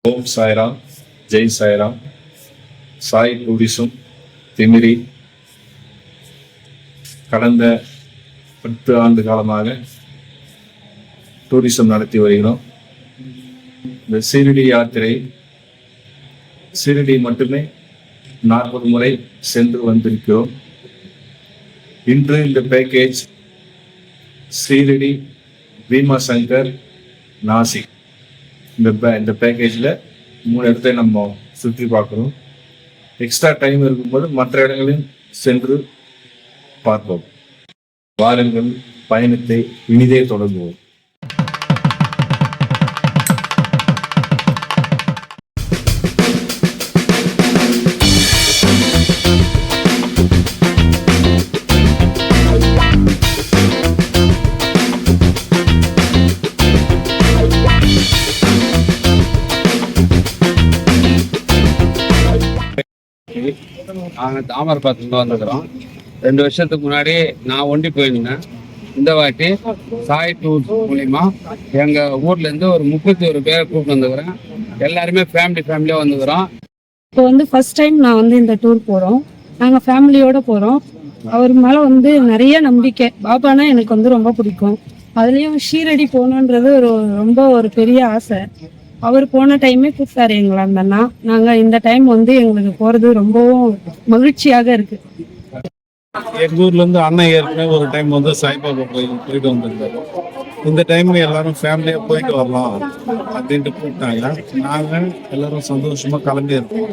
ஓம் Sairam, Jai Sairam. Sai tourism Timiri கடந்த 10 ஆண்டு காலமாக டூரிசம் நடத்தி வருகிறோம். இந்த சீரடி யாத்திரை சீரடி மட்டுமே 40 முறை சென்று வந்திருக்கிறோம். இன்று இந்த பேக்கேஜ் சீரடி, பீமாசங்கர், நாசிக் இந்த பேக்கேஜில் 3 இடத்தை நம்ம சுற்றி பார்க்குறோம். எக்ஸ்ட்ரா டைம் இருக்கும்போது மற்ற இடங்களையும் சென்று பார்ப்போம். வாருங்கள், பயணத்தை இனிதே தொடங்குவோம். நாங்கள் தாமரபாத்திரம் வந்துக்கிறோம். 2 வருஷத்துக்கு முன்னாடி நான் ஒண்டி போயிருந்தேன். இந்த வாட்டி சாய் டூர் மூலிமா எங்கள் ஊர்லேருந்து ஒரு 31 பேரை கூப்பிட்டு வந்துக்கிறேன். எல்லாருமே ஃபேமிலியாக வந்துக்கிறோம். இப்போ ஃபர்ஸ்ட் டைம் நான் இந்த டூர் போகிறோம். நாங்கள் ஃபேமிலியோடு போகிறோம். அவர் மேலே நிறைய நம்பிக்கை. பாபானா எனக்கு ரொம்ப பிடிக்கும். அதுலேயும் ஷீரடி போகணுன்றது ரொம்ப ஒரு பெரிய ஆசை. அவர் போன டைமே கூப்பிட்டாரு எங்களை அந்த அண்ணா. நாங்கள் இந்த டைம் எங்களுக்கு போகிறது ரொம்பவும் மகிழ்ச்சியாக இருக்கு. எங்கள் ஊர்லேருந்து அண்ணன் ஏற்கனவே ஒரு டைம் சாய்பாபா போயிட்டு வந்திருந்தாரு. இந்த டைம் எல்லாரும் ஃபேமிலியாக போயிட்டு வரலாம் அப்படின்ட்டு கூப்பிட்டாங்க. நாங்கள் எல்லாரும் சந்தோஷமா கிளம்பி இருக்கோம்.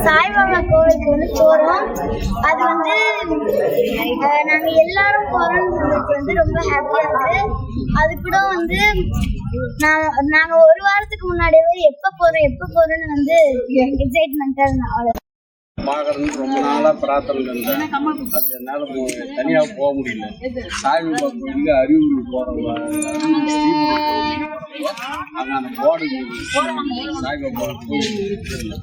சாய்பாபா கோவிலுக்கு போறோம். அது நாங்க எல்லாரும் போறோம்ன்றது ரொம்ப ஹாப்பியா இருக்கு. அது கூட நாங்க ஒரு வாரத்துக்கு முன்னாடியே எப்ப போறோம்னு எக்ஸைட்மெண்டா இருந்தாங்க. பார்க்கறதுன்னு ரொம்ப நாளா பிரார்த்தனை இருந்தேன். அது என்னால தனியாக போக முடியல. சாய்பாபா கோயிலுக்கு அரியூர் போறவங்க அங்க அந்த போர்டு சாய்பாபா கோயில்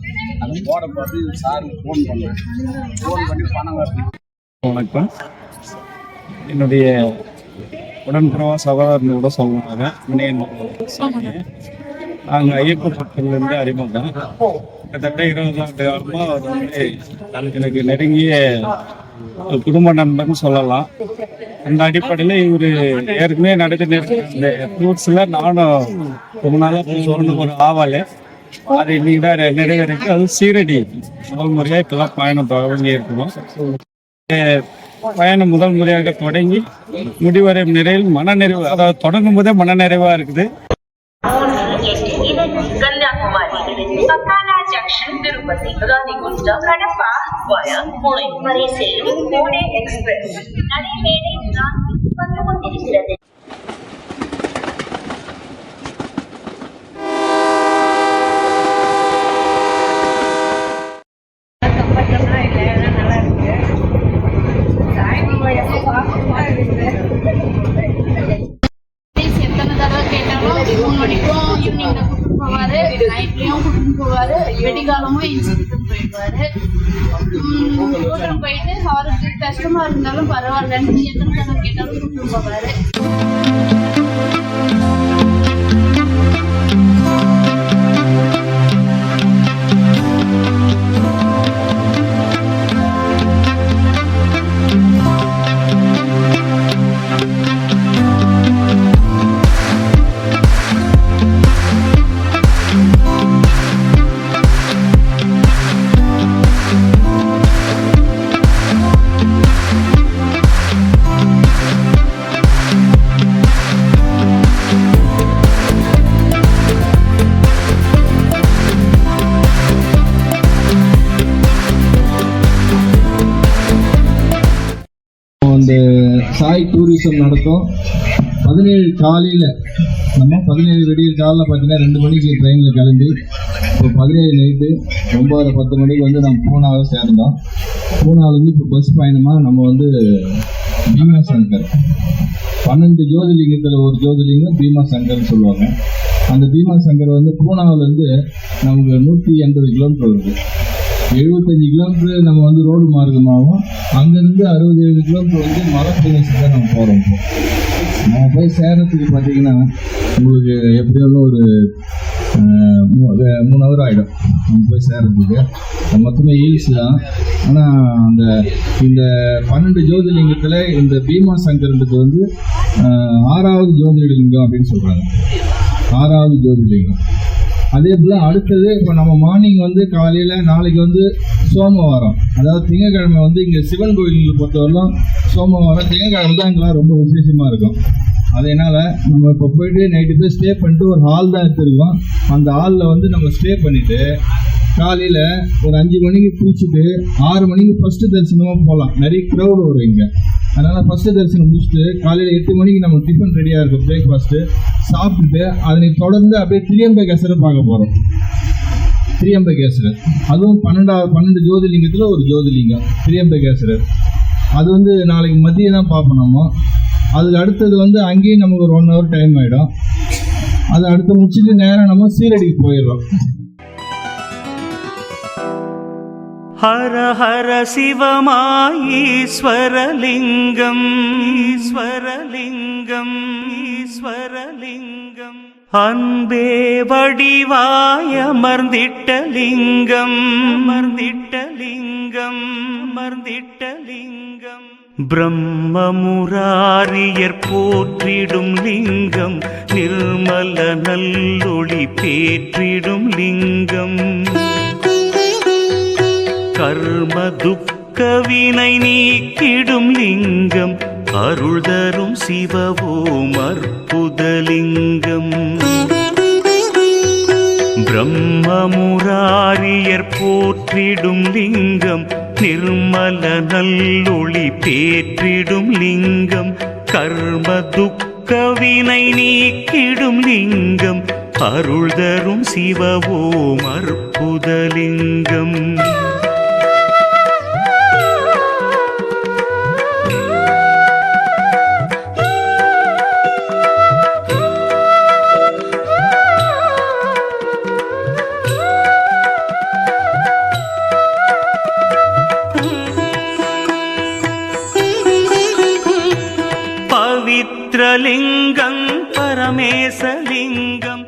அந்த போர்டை பார்த்து சாருக்கு ஃபோன் பண்ணி பணம் வரணும். வணக்கம். என்னுடைய உடன்பிறவா சகோதரன் கூட சொல்லுவாங்க. நாங்கள் ஐயப்பட்டிலிருந்து அறிமுகம். கிட்டத்தட்ட 20 ஆண்டு காலமாக அவர் எனக்கு நெருங்கிய குடும்ப நண்பர்னு சொல்லலாம். அந்த அடிப்படையில் இவர் ஏற்கனவே நடத்தின இந்த டூர்ஸில் நானும் ரொம்ப நாளாக சொல்லணும் ஒரு ஆவல். அது இன்னைக்கு தான் நிறைவேறிக்கு. அது சீரடி முதல் முறையாக இப்போதான் பயணம் தொடங்கி இருக்கணும். பயணம் முதல் முறையாக தொடங்கி முடிவடையும் நிலையில் மனநிறைவு, அதாவது தொடங்கும் போதே மனநிறைவாக இருக்குது. Sakala Junction, Tirupati, Radhigunda, Kadapa, via Pune, Mariselu, Pune Express. நடைமேடை வந்து கொண்டிருக்கிறது. எத்தனை தடவை கேட்டாலும் 3 மணிக்கும் ஈவினிங்ல கூட்டிட்டு போவாரு, நைட்லயும் கூட்டிட்டு போவாரு, வெடிகாலமும் இன்ஸ்டியூட் போயிடுவாரு. கூட்டிட்டு போயிட்டு அவருக்கு கஷ்டமா இருந்தாலும் பரவாயில்லன்னு எத்தனை தடவை கேட்டாலும் கூட்டிட்டு போவாரு. இந்த சாய் டூரிசம் நடக்கும். 17 காலையில் நம்ம 17 விடியல் காலையில் பார்த்தீங்கன்னா 2 மணிக்கு ட்ரெயினில் கிளம்பி இப்போ 17 நைட்டு 9:10 மணிக்கு நம்ம பூனாவை சேர்ந்தோம். பூனாவிலேருந்து இப்போ பஸ் பயணமாக நம்ம பீமாசங்கர் 12 ஜோதிலிங்கத்தில் ஒரு ஜோதிலிங்கம் பீமாசங்கர்னு சொல்லுவாங்க. அந்த பீமாசங்கர் பூனாவிலேருந்து நமக்கு 180 கிலோமீட்டர் வருது. 75 கிலோமீட்டர் நம்ம ரோடு மார்க்கமாகவும், அங்கேருந்து 67 கிலோமீட்டர் மலை பிரதேசத்தை நம்ம போகிறோம். நம்ம போய் போய் சேர்றதுக்கு பார்த்தீங்கன்னா உங்களுக்கு எப்படியும் ஒரு 3 ஹவர் ஆகிடும் நம்ம போய் சேர்றதுக்கு. மொத்தமே ஹீல்ஸ் தான். ஆனால் இந்த 12 ஜோதிர்லிங்கத்தில் இந்த பீமா சங்கரன்றது வந்து 6வது ஜோதிர்லிங்கம் அப்படின்னு சொல்கிறாங்க. 6வது ஜோதிர்லிங்கம். அதே போல் அடுத்தது இப்போ நம்ம மார்னிங் வந்து காலையில் நாளைக்கு வந்து சோமவாரம், அதாவது திங்கக்கிழமை வந்து இங்கே சிவன் கோயில்களை பொறுத்தவரைக்கும் சோமவாரம் திங்கக்கிழமை தான் இங்கெல்லாம் ரொம்ப விசேஷமாக இருக்கும். அதனால் நம்ம இப்போ போயிட்டு நைட்டு போய் ஸ்டே பண்ணிட்டு ஒரு ஹால் தான் எடுத்துருக்கோம். அந்த ஹாலில் வந்து நம்ம ஸ்டே பண்ணிவிட்டு காலையில் ஒரு 5 மணிக்கு குளிச்சுட்டு 6 மணிக்கு ஃபஸ்ட்டு தரிசனமாக போகலாம். நிறைய க்ரௌடு வரும் இங்கே. அதனால் ஃபஸ்ட்டு தரிசனம் முடிச்சுட்டு காலையில் 8 மணிக்கு நம்ம டிஃபன் ரெடியாக இருக்கும், பிரேக்ஃபாஸ்ட்டு சாப்பிட்டுட்டு அதனை தொடர்ந்து அப்படியே திரியம்பகேஸ்வரை பார்க்க போகிறோம். திரியம்பகேஸ்வரர் அதுவும் 12 ஜோதிர்லிங்கத்தில் ஒரு ஜோதிர்லிங்கம் திரியம்பகேஸ்வரர். அது வந்து நாளைக்கு மதியம் தான் பார்ப்போம் நம்ம. அதுக்கு அடுத்தது வந்து அங்கேயும் நமக்கு ஒரு 1 ஹவர் டைம் ஆகிடும். அதை அடுத்து முடிச்சுட்டு நேரம் நம்ம சீரடிக்கு போயிடுறோம். ஹர ஹர சிவமாயீஸ்வரலிங்கம் ஈஸ்வரலிங்கம் ஈஸ்வரலிங்கம் அன்பே வடிவாய அமர்ந்திட்டலிங்கம் அமர்ந்திட்டலிங்கம் அமர்ந்திட்டலிங்கம் பிரம்மமுராரியர் போற்றிடும் லிங்கம் நிர்மல நல்லொளி பேற்றிடும் லிங்கம் கர்ம துக்க வினை நீக்கிடும் லிங்கம் அருள் தரும் சிவவோம் அற்புதலிங்கம் பிரம்மமுராரியர் போற்றிடும் லிங்கம் நிர்மல நல்லொளி பேற்றிடும் லிங்கம் கர்ம துக்க வினை நீக்கிடும் லிங்கம் அருள் தரும் சிவவோம் அற்புதலிங்கம் பவித்ரலிங்கம் பரமேசலிங்கம்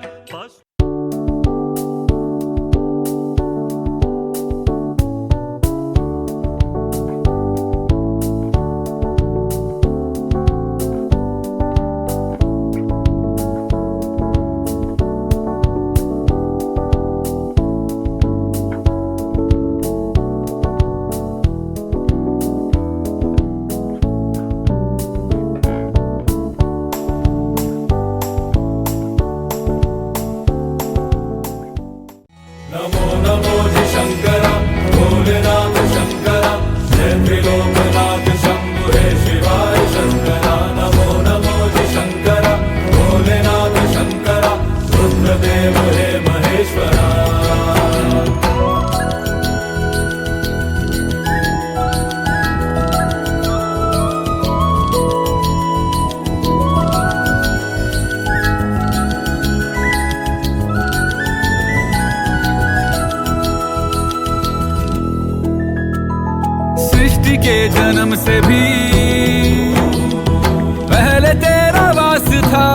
के जन्म से भी पहले तेरा वास था,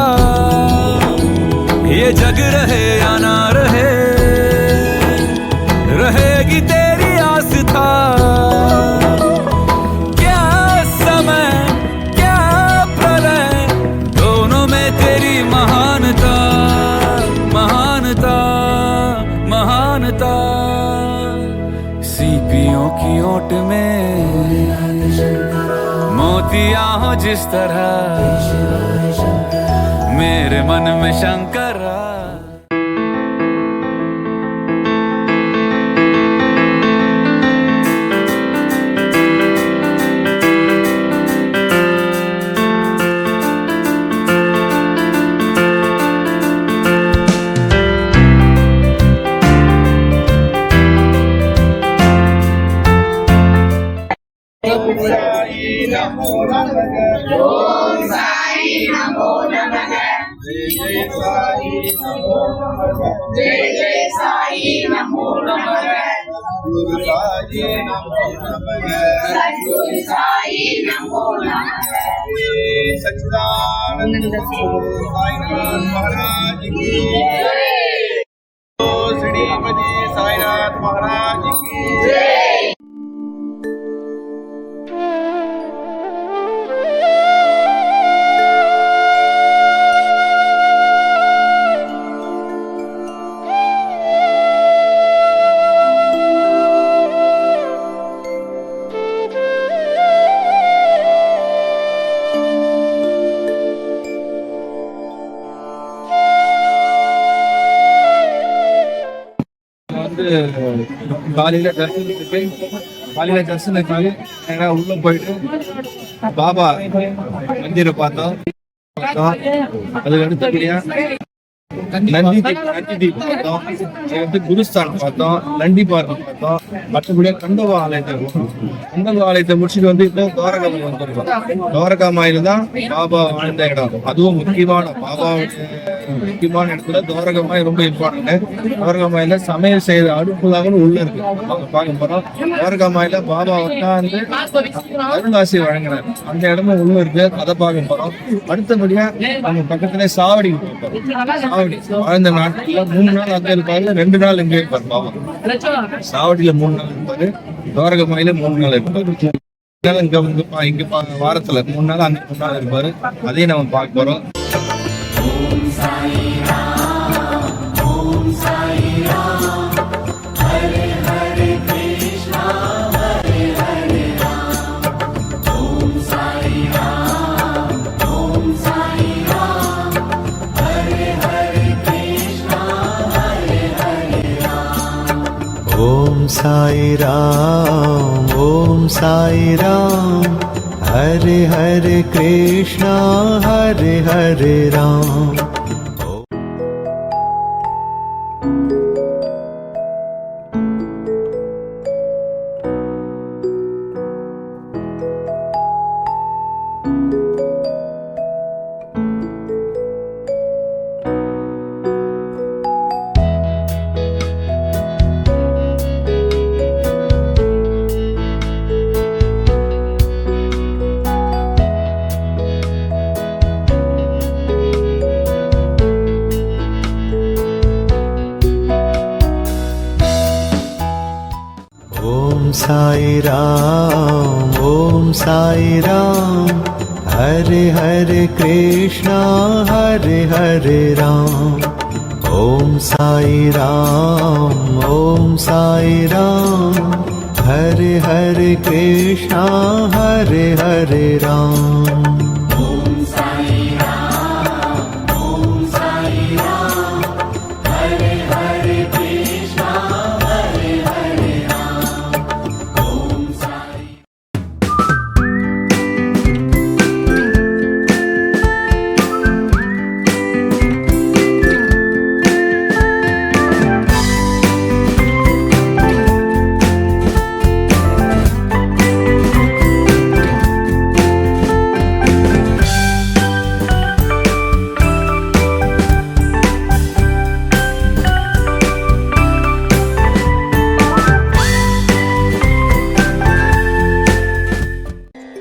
ये जग रहे या ना रहे रहेगी तेरी आस था। क्या समय क्या प्रलय दोनों में तेरी महानता महानता महानता। सीपियों की ओट में मोतिया हो जिस तरह मेरे मन में Shankara. Om Sai Namo Namaha. सच्चिदानंद साईनाथ महाराज की श्रीमती साईनाथ महाराज की காலையில தரிசனத்துக்கு நேரா உள்ள போயிட்டு பாபா மந்திர பார்த்தோம். அதுக்கு அடுத்தபடியா நந்தி தீப் பார்த்தோம். குருஸ்தான் பார்த்தோம். நந்தி பார்க் பார்த்தோம். மற்றபடியா கண்டவா ஆலயத்தை முடிச்சுட்டு இப்போ துவாரகாமாய் வந்திருக்கோம். துவாரகாமாயில தான் பாபா வாழ்ந்த இடம். அதுவும் முக்கியமான இடத்துல துவாரகாமாய் ரொம்ப இம்பார்ட்டன்ட். துவாரகாமாயில சமையல் செய்யற அடுப்புதாகனு உள்ள இருக்கு. அவங்க பார்க்க போறோம். துவாரகாமாயில பாபா உட்கார்ந்து அருளாசி வழங்கினார். அந்த இடமும் உள்ள இருக்கு. அதை பார்க்க போறோம். அடுத்தபடியா நம்ம பக்கத்துல சாவடிக்கு போறோம். சாவடி வாழ்ந்த நாட்டுல 3 நாள் அங்க இருப்பாரு, 2 நாள் இங்கே இருப்பாரு பாபா. சாவடியில 3 நாள் இருப்பாரு, துவாரகாமாயில 3 நாள் இருப்பாரு. இங்க வாரத்துல 3 நாள் அங்க 3 நாள் இருப்பாரு. அதையும் நம்ம பார்க்க போறோம். ओम साई राम हरे हरे कृष्णा हरे हरे राम. ओम साई राम हरे हरे कृष्णा हरे हरे राम. ओम साई राम हरे हरे कृष्णा हरे हरे राम.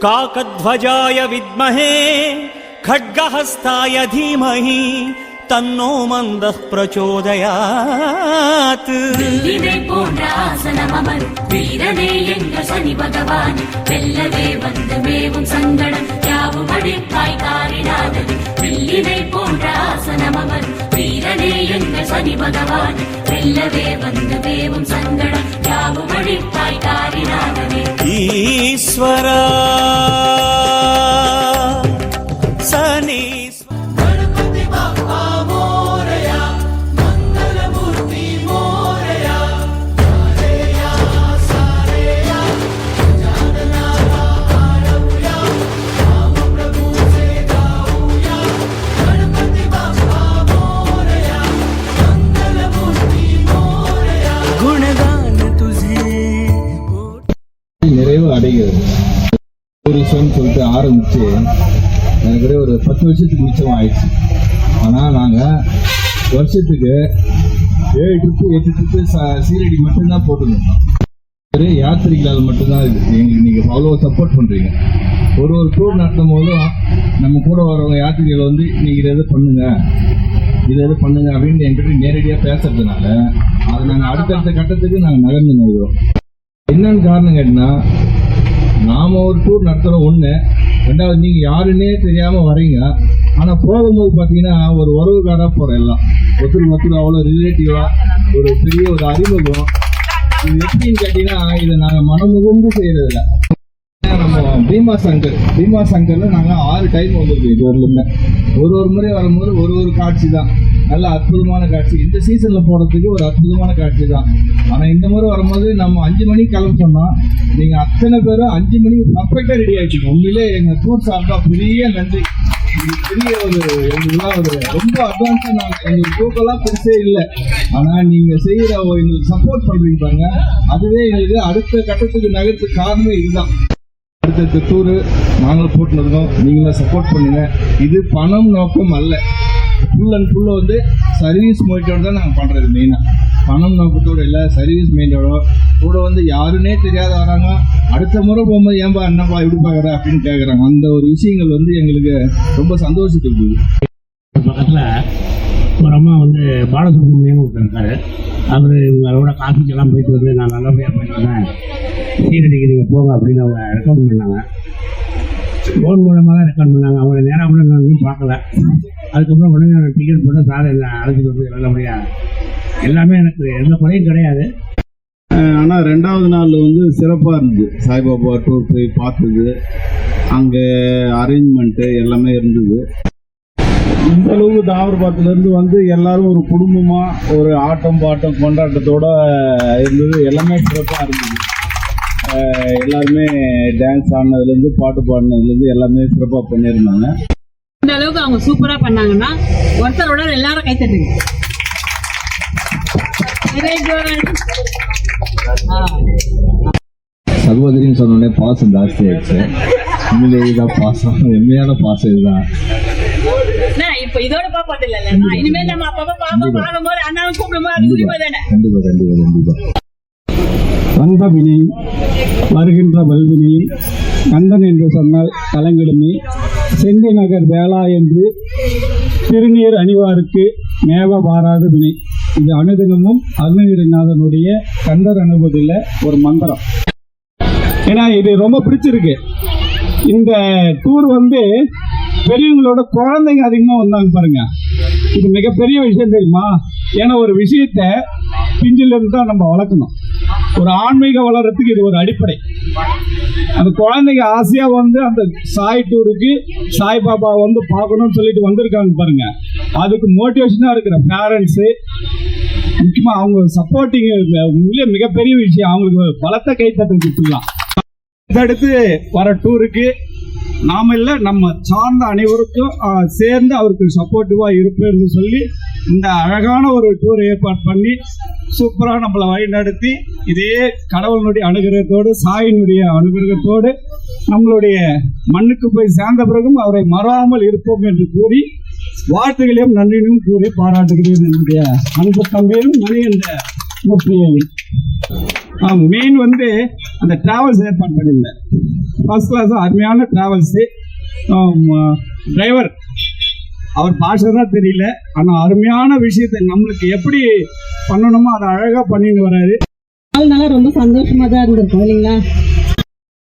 काकध्वजाय विद्महे खड्गहस्ताय धीमहि तन्नो मन्दः प्रचोदयात्. வெள்ளினை போன்ற ஆசனம் அமர் வீரனே எங்கள் சனி பகவான் வெல்லவே வந்து மேவும் சங்கடம் யாவும் அடிப்பாய் காரிடாதது. வெள்ளினை போன்ற ஆசனம் அமர் வீரனே எங்கள் சனி பகவான் வெல்லவே வந்து மேவும் சங்கடம் யாவும் அடிப்பாய் காரிடாதது. ஈஸ்வரா சனி நிறைவு அடைகிறது. டூரிசம் சொல்லிட்டு ஆரம்பிச்சு எனக்கு ஒரு 10 வருஷத்துக்கு மிச்சம் ஆயிடுச்சு. ஆனால் நாங்கள் வருஷத்துக்கு 7 ட்ரிப்பு 8 ட்ரிப்பு சீரடி மட்டும்தான் போட்டுருந்தோம். ஒரே யாத்திரிகளால் மட்டும்தான் எங்களுக்கு நீங்கள் அவ்வளோ சப்போர்ட் பண்ணுறீங்க. ஒரு டூர் நடத்தும் போதும் நம்ம கூட வரவங்க யாத்திரிகள் வந்து நீங்கள் இதை பண்ணுங்க அப்படின்னு என்கிட்ட நேரடியாக பேசுறதுனால அதை நாங்கள் அடுத்தடுத்த கட்டத்துக்கு நாங்கள் நகர்ந்து நோக்கிறோம். என்னன்னு காரணம் கேட்டினா, நாம் ஒரு டூர் நடத்துகிறோம் ஒன்று, ரெண்டாவது நீங்கள் யாருன்னே தெரியாமல் வரீங்க. ஆனால் போகும்போது பார்த்தீங்கன்னா ஒரு உறவுக்காராக போகிறோம், எல்லாம் ஒருத்தர் அவ்வளோ ரிலேட்டிவாக ஒரு பெரிய ஒரு அறிமுகம். இது எப்படின்னு கேட்டீங்கன்னா, இதை நாங்கள் மனமுகந்து செய்யறதில்ல. நம்ம பீமா சங்கர்ல நாங்கள் 6 டைம் வந்திருக்கோம் இது வரலுமே. ஒரு முறை வரும்போது ஒரு காட்சி தான், நல்ல அற்புதமான காட்சி. இந்த சீசன்ல போறதுக்கு ஒரு அற்புதமான காட்சி தான். ஆனா இந்த முறை வரும்போது நம்ம 5 மணிக்கு கிளம்ப சொன்னா நீங்க அத்தனை பேரும் 5 மணிக்கு பர்ஃபெக்டா ரெடி ஆயிடுச்சு. உண்மையிலே எங்க டூர் சார்பா பெரிய நன்றி. பெரிய எங்களுக்குலாம் ரொம்ப அட்வான்ஸா நாங்கள் எங்களுக்கு தூக்கெல்லாம் பெருசே இல்லை. ஆனா நீங்க செய்யற எங்களுக்கு சப்போர்ட் பண்றீங்க பாருங்க, அதுவே எங்களுக்கு அடுத்த கட்டத்துக்கு நகர்த்து காரணமே இதுதான். அடுத்த டூரு நாங்களும் போட்டுருக்கோம், நீங்களும் சப்போர்ட் பண்ணுங்க. இது பணம் நோக்கம் அல்ல, ஃபுல் அண்ட் ஃபுல்லு வந்து சர்வீஸ் மைண்டோட தான் நாங்கள் பண்ணுறது. மெயினாக பணம் நோக்கத்தோடு இல்லை, சர்வீஸ் மைண்டோட கூட வந்து யாருன்னே தெரியாத வராங்க. அடுத்த முறை போகும்போது ஏன்பா என்னப்பா இப்படி பார்க்குற அப்படின்னு கேட்குறாங்க. அந்த ஒரு விஷயங்கள் வந்து எங்களுக்கு ரொம்ப சந்தோஷத்தை கொடுக்குது. பக்கத்தில் ஒரு அம்மா வந்து பாலசுப்ரமணியம் இருக்காரு. அவர் இவங்களோட காஃபிக்கெல்லாம் போயிட்டு வந்து நான் நல்லபடியாக போயிட்டுருந்தேன், சீரடிக்கு நீங்கள் போங்க அப்படின்னு அவங்க ரெக்கமெண்ட் பண்ணாங்க. ஃபோன் மூலமாக தான் ரெக்கார்ட் பண்ணாங்க. அவங்கள நேராக கூட நான் பார்க்கல. அதுக்கப்புறம் உடனே நான் டிக்கெட் போட்டு சார் என்ன அழைச்சிட்டு வந்து நல்லபடியாக எல்லாமே எனக்கு எந்த குறையும் கிடையாது. ஆனால் 2வது நாள் வந்து சிறப்பாக இருந்தது. சாய்பாபா டூர் போய் பார்த்தது, அங்கே அரேஞ்ச்மெண்ட்டு எல்லாமே இருந்தது. இந்த அளவுக்கு தாமிரபரணத்துலேருந்து வந்து எல்லாரும் ஒரு குடும்பமாக ஒரு ஆட்டம் பாட்டம் கொண்டாட்டத்தோடு இருந்தது. எல்லாமே சிறப்பாக இருந்தது. எல்லாருமே டான்ஸ் ஆடினதுலேருந்து பாட்டு பாடினதுலேருந்து எல்லாமே சிறப்பாக பண்ணியிருந்தாங்க. இந்த அளவுக்கு அவங்க சூப்பராக பண்ணாங்கன்னா ஒருத்தரோட எல்லாரும் கைத்தட்டுங்க. சகோதரின்னு சொன்னோடனே பாசம் ஜாஸ்தி ஆயிடுச்சு. உண்மையிலே இதுதான் பாசம், உண்மையான பாசம் இதுதான். இப்ப இதோட பாப்பது இல்ல, இனிமே நம்ம அப்பப்ப பார்க்கும்போது அண்ணாவும் கூப்பிடும்போது கண்டிப்பா வந்தபினி வருகின்ற வல்வினி கந்தன் என்று சொன்னால் கலங்கிடுமி செந்தி நகர் வேளா என்று திருநீர் அணிவாருக்கு மேவ வாராது வினை. இது அனுதினமும் அருணகிரிநாதனுடைய கந்தர் அனுபவத்தில் ஒரு மந்திரம். ஏன்னா இது ரொம்ப பிடிச்சிருக்கு. இந்த டூர் வந்து பெரியவங்களோட குழந்தைங்க அதிகமாக வந்தாங்க பாருங்க. இது மிகப்பெரிய விஷயம் தெரியுமா? ஏன்னா ஒரு விஷயத்த பிஞ்சிலிருந்து தான் நம்ம வளர்க்கணும். ஒரு ஆன்மீக வளர்றதுக்கு இது ஒரு அடிப்படை. அந்த குழந்தைங்க ஆசையாக வந்து அந்த சாய் டூருக்கு சாய்பாபா வந்து பார்க்கணும்னு சொல்லிட்டு வந்திருக்காங்க பாருங்க. அதுக்கு மோட்டிவேஷனாக இருக்கிற பேரண்ட்ஸு, முக்கியமாக அவங்க சப்போர்ட்டிங் உண்மையிலே மிகப்பெரிய விஷயம். அவங்களுக்கு பலத்தை கைத்தட்டல் கொடுத்துடலாம். அடுத்து வர டூருக்கு நாம இல்லை, நம்ம சார்ந்த அனைவருக்கும் சேர்ந்து அவருக்கு சப்போர்ட்டிவாக இருப்பேன்னு சொல்லி இந்த அழகான ஒரு டூர் ஏற்பாடு பண்ணி சூப்பராக நம்மளை வழி நடத்தி இதே கடவுளுடைய அனுகிரகத்தோடு சாயினுடைய அனுகிரகத்தோடு நம்மளுடைய மண்ணுக்கு போய் சேர்ந்த பிறகும் அவரை மறாமல் இருப்போம் என்று கூறி வாழ்த்துகளையும் நன்றியும் கூறி பாராட்டுகிறேன். என்னுடைய அன்பு தம்பியும் மணி என்ற மூர்த்தியையும். மெயின் வந்து அந்த டிராவல்ஸ் ஏற்பாடு பண்ணியிருந்தேன். ஃபர்ஸ்ட் கிளாஸ் அருமையான டிராவல்ஸு. டிரைவர் அவர் பாஷை தான் தெரியல, ஆனால் அருமையான விஷயத்தை நம்மளுக்கு எப்படி பண்ணணுமோ அதை அழகாக பண்ணிட்டு வர்றாரு. அதனால ரொம்ப சந்தோஷமா தான் இருந்திருக்கும் இல்லைங்களா?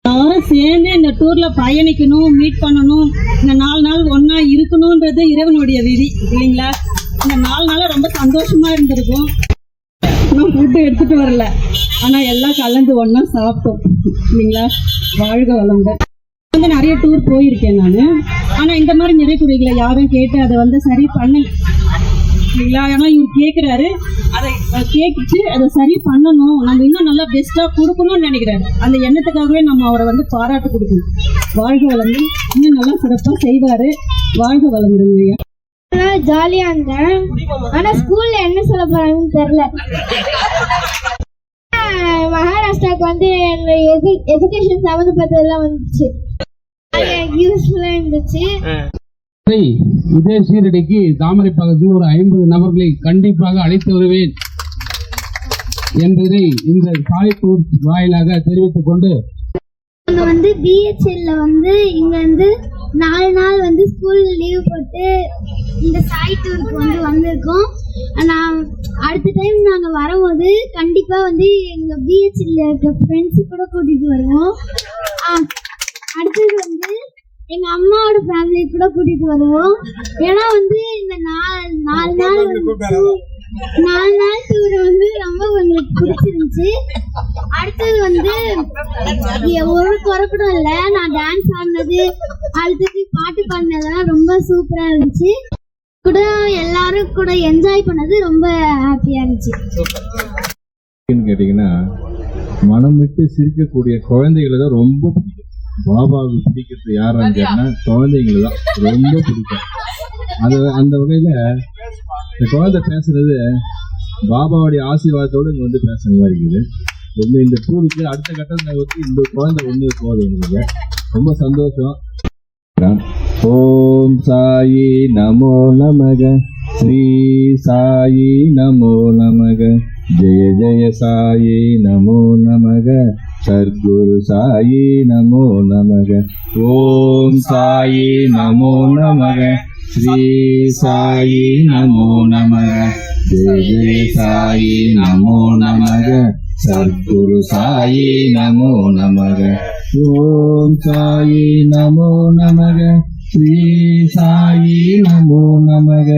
எல்லாரும் சேர்ந்து இந்த டூர்ல பயணிக்கணும், மீட் பண்ணணும், இந்த 4 நாள் ஒன்னா இருக்கணும்ன்றது இறைவனுடைய விதி இல்லைங்களா? இந்த 4 நாள ரொம்ப சந்தோஷமா இருந்திருக்கும். நான் ஃபுட்டு எடுத்துட்டு வரல, ஆனா எல்லாம் கலந்து ஒன்னா சாப்பிட்டோம் இல்லைங்களா? வாழ்க வளமுடன். வந்து நிறைய டூர் போயிருக்கேன் நான், ஆனா இந்த மாதிரி நிறை குறைகளை யாரும் கேட்டு அதை வந்து சரி பண்ணல இல்லைங்களா? ஏன்னா இவர் கேட்குறாரு, அதை கேட்டுட்டு அதை சரி பண்ணணும், நம்ம இன்னும் நல்லா பெஸ்ட்டாக கொடுக்கணும்னு நினைக்கிறாரு. அந்த எண்ணத்துக்காகவே நம்ம அவரை வந்து பாராட்டு கொடுக்கணும். வாழ்க வளமுடன். இன்னும் நல்லா சிறப்பாக செய்வார். வாழ்க வளமுடன் ஐயா. ஜாலியா இருந்தேன், ஆனா ஸ்கூல்ல என்ன சொல்ல போறாங்கன்னு தெரியல. மகாராஷ்டிராவுக்கு வந்து எஜுகேஷன் சம்மந்தப்பட்டதெல்லாம் வந்துச்சு, யூஸ்ஃபுல்லா இருந்துச்சு. இதே சீரடிக்கு தாமரை பக்கத்தில் ஒரு 50 நபர்களை கண்டிப்பாக அழைத்து வருவேன் என்பதை இந்த சாய் டூர் வாயிலாக தெரிவித்துக் கொண்டு நாங்கள் வந்து பிஹெச்எல்ல வந்து இங்கே வந்து 4 நாள் வந்து ஸ்கூல் லீவ் போட்டு இந்த சாய் டூருக்கு வந்து வந்திருக்கோம். நான் அடுத்த டைம் நாங்கள் வரும்போது கண்டிப்பாக வந்து எங்கள் பிஹெச்எல்ல இருக்க ஃப்ரெண்ட்ஸு கூட கூட்டிகிட்டு வருவோம். அடுத்தது வந்து எங்கள் அம்மாவோட ஃபேமிலி கூட கூட்டிகிட்டு வருவோம். ஏன்னா வந்து இந்த 4 நாள் டூர் வந்து ரொம்ப எங்களுக்கு பிடிச்சிருந்துச்சு. அடுத்தது வந்து ஒரு குறை கூட இல்லை, நான் டான்ஸ் ஆடினது அடுத்தது பாட்டு பாடினதெல்லாம் ரொம்ப சூப்பரா இருந்துச்சு. கூட எல்லாரும் கூட என்ஜாய் பண்ணது ரொம்ப ஹாப்பியா இருந்துச்சு. கேட்டீங்கன்னா மனம் விட்டு சிரிக்கக்கூடிய குழந்தைகளை தான் ரொம்ப பிடிக்கும். பாபாவுக்கு பிடிக்கிறது யாரான்னு கேட்டா குழந்தைங்களை தான் ரொம்ப பிடிக்கும். அந்த வகையில இந்த குழந்தை பேசுறது பாபாவுடைய ஆசீர்வாதத்தோடு இங்க வந்து பேசுற மாதிரி இருக்குது. ரொம்ப இந்த டூருக்கு அடுத்த கட்டத்தில் வந்து இந்த குழந்தை ஒன்று போகுது எங்களுக்கு ரொம்ப சந்தோஷம். ஓம் சாயி நமோ நமக, ஸ்ரீ சாயி நமோ நமக, ஜெய ஜெய சாயி நமோ நமக, சத்குரு சாயி நமோ நமக. ஓம் சாயி நமோ நமக, ஸ்ரீ சாயி நமோ நமக, ஜெய ஜெய சாயி நமோ நமக, சத்குரு சாயி நமோ நமக. ஓம் சாயி நமோ நமக, ஸ்ரீ சாயி நமோ நமக,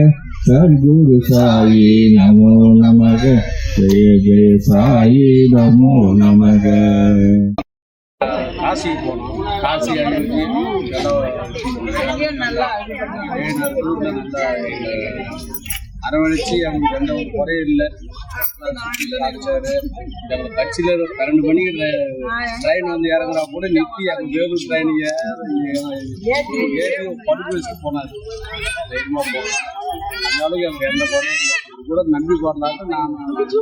சத்குரு சாயி நமோ நமக, ஜெய ஜெய சாயி நமோ நமக. காசி போனோம். காசி அன்னைக்கு நல்லா அரவணைச்சு அவங்களுக்கு எந்த ஒரு குறையும் இல்லை. நினைச்சாரு எங்கள் கட்சியில் 2 மணிக்கு ட்ரெயின் வந்து இறங்குறா கூட நிறுத்தி அங்கே வேலூர் ட்ரெயினுங்க ஏற்றி படுக்க வச்சுட்டு போனார். தைரியமாக போகலாம். அதனால எனக்கு எந்த குறையும் இல்லை. கூட நம்பி போடலாட்டு நான் 3வது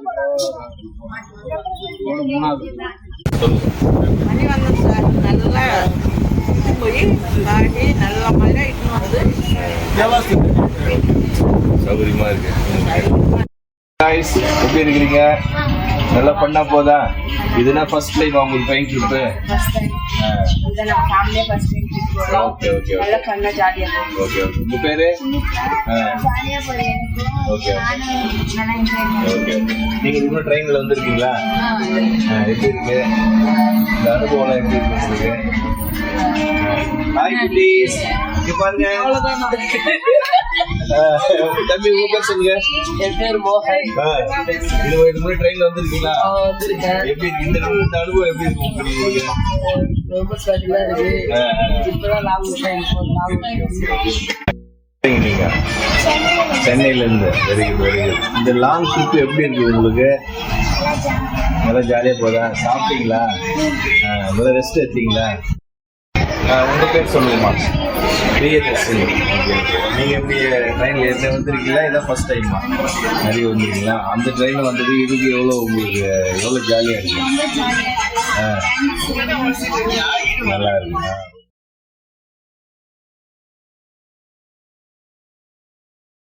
மணிவண்ணன் சார் நல்லா போய் தாண்டி நல்ல மழை இட்டு வந்து சௌகரியமா இருக்கு. எப்படி இருக்கிறீங்க? நல்லா பண்ணா போதா? இதுனா ஃபர்ஸ்ட் டைம் உங்களுக்கு train trip? Okay okay okay. உங்க பேரு? Okay okay. நீங்க இன்னும் ட்ரெயின்ல வந்திருக்கீங்களா? எப்படி இருக்கு இந்த அனுபவம்? எப்படி இருக்கு உங்களுக்கு? ஹாய் குட்டீஸ், இங்க பாருங்க. தம்பி உங்க பேர் சொல்லுங்க. என் பேர் மோகன். இது மாதிரி ட்ரெயின்ல வந்திருக்கீங்களா? எப்படி இந்த அனுபவம் எப்படி இருக்கு உங்களுக்கு? ரொம்ப ஸ்பெஷலா இருக்கு. இப்பதான் நீங்க சென்னையில இருந்து வெரி குட் வெரி குட். இந்த லாங் ட்ரிப் எப்படி இருக்கு உங்களுக்கு? நல்லா ஜாலியா போதா? சாப்பிட்டீங்களா? நல்லா ரெஸ்ட் எடுத்தீங்களா? உங்க பேர் சொல்லுங்கம்மா. பிரியதர்ஷினி. Okay okay. நீங்க எப்படி ட்ரெயின்ல ஏற்கனவே வந்திருக்கீங்களா? இதான் ஃபர்ஸ்ட் டைமா? நிறைய வந்திருக்கீங்களா? அந்த ட்ரெயின்ல வந்தது இதுக்கு எவ்வளோ ஜாலியா இருக்கு? நல்லா இருக்குங்களா?